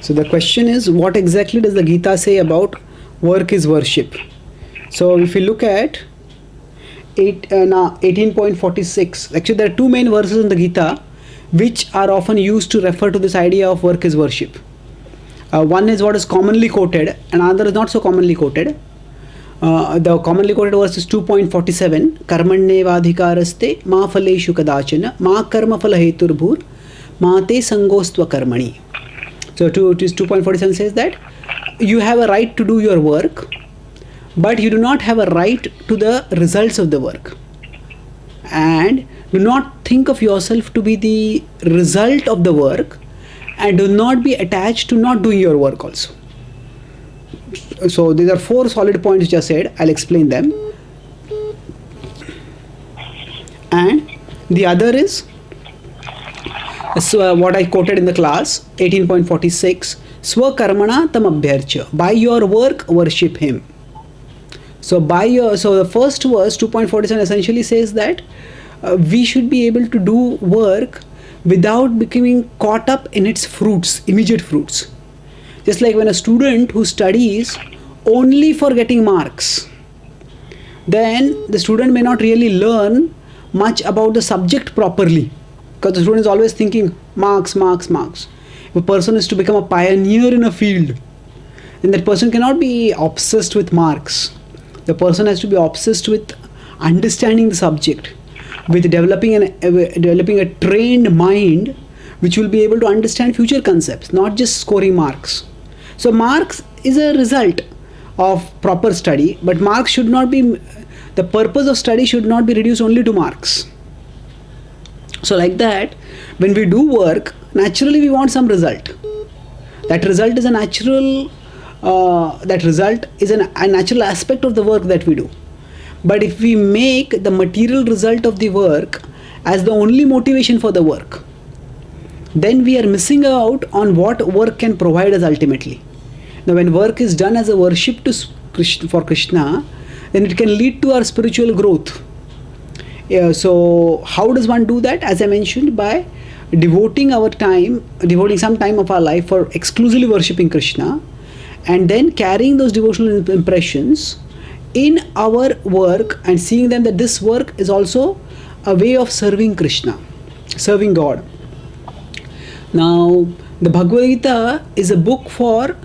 So the question is, what exactly does the Gita say about work is worship? So if you look at 18.46, actually there are two main verses in the Gita which are often used to refer to this idea of work is worship. One is what is commonly quoted, and another is not so commonly quoted. The commonly quoted verse is 2.47, karmanyevadhikaraste ma phaleshu kadachana ma karma phala heturbhur ma te sangostva karmani. So 2.47 says that you have a right to do your work, but you do not have a right to the results of the work. And do not think of yourself to be the result of the work, and do not be attached to not doing your work also. So these are four solid points which I said. I'll explain them. And the other is what I quoted in the class, 18.46, Swakarmana tam abhyarcha. By your work, worship him. So the first verse, 2.47, essentially says that we should be able to do work without becoming caught up in its fruits, immediate fruits. Just like when a student who studies only for getting marks, then the student may not really learn much about the subject properly, because the student is always thinking marks, marks, marks. If a person is to become a pioneer in a field, then that person cannot be obsessed with marks. The person has to be obsessed with understanding the subject, with developing a trained mind which will be able to understand future concepts, not just scoring marks. So marks is a result of proper study, but marks should not be, the purpose of study should not be reduced only to marks. So like that, when we do work, naturally we want some result. That result is a natural natural aspect of the work that we do. But if we make the material result of the work as the only motivation for the work, then we are missing out on what work can provide us ultimately. Now when work is done as a worship for Krishna, then it can lead to our spiritual growth. So how does one do that? As I mentioned, by devoting some time of our life for exclusively worshipping Krishna, and then carrying those devotional impressions in our work and seeing them that this work is also a way of serving Krishna, serving God. Now, the Bhagavad Gita is a book for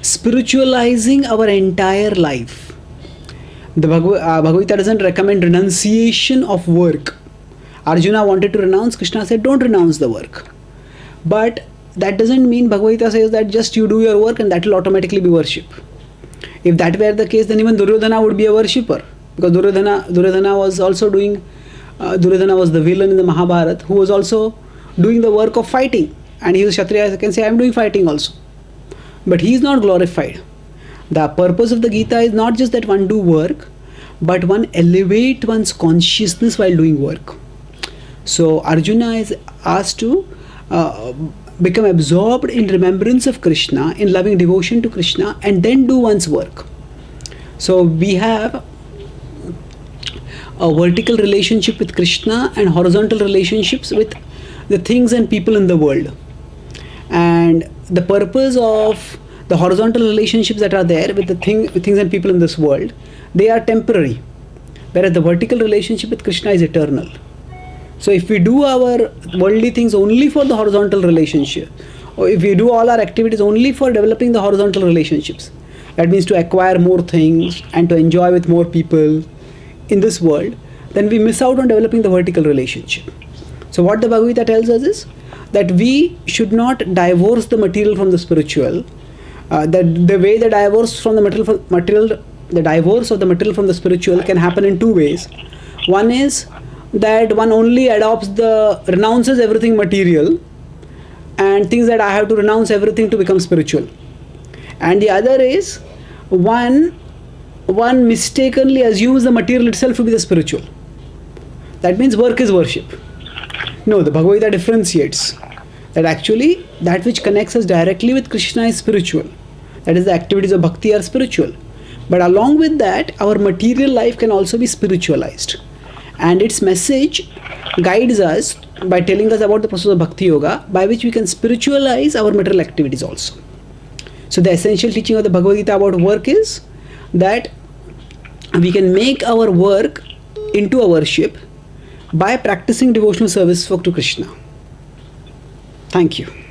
spiritualizing our entire life. The Bhagavad Gita doesn't recommend renunciation of work. Arjuna wanted to renounce, Krishna said don't renounce the work. But that doesn't mean Bhagavad Gita says that just you do your work and that will automatically be worship. If that were the case, then even Duryodhana would be a worshipper, because Duryodhana was also doing, Duryodhana was the villain in the Mahabharata who was also doing the work of fighting, and he was Kshatriya, I can say I am doing fighting also. But he is not glorified. The purpose of the Gita is not just that one do work, but one elevate one's consciousness while doing work. So Arjuna is asked to become absorbed in remembrance of Krishna, in loving devotion to Krishna, and then do one's work. So we have a vertical relationship with Krishna and horizontal relationships with the things and people in the world. And the purpose of the horizontal relationships that are there with the things and people in this world, they are temporary, whereas the vertical relationship with Krishna is eternal. So if we do our worldly things only for the horizontal relationship, or if we do all our activities only for developing the horizontal relationships, that means to acquire more things and to enjoy with more people in this world, then we miss out on developing the vertical relationship. So what the Bhagavad Gita tells us is that we should not divorce the material from the spiritual. The way the divorce from the material, the divorce of the material from the spiritual can happen in two ways. One is that one only renounces everything material and thinks that I have to renounce everything to become spiritual. And the other is one mistakenly assumes the material itself to be the spiritual. That means work is worship. No, the Bhagavad Gita differentiates that actually that which connects us directly with Krishna is spiritual. That is, the activities of bhakti are spiritual. But along with that, our material life can also be spiritualized. And its message guides us by telling us about the process of bhakti yoga, by which we can spiritualize our material activities also. So the essential teaching of the Bhagavad Gita about work is that we can make our work into a worship by practicing devotional service to Krishna. Thank you.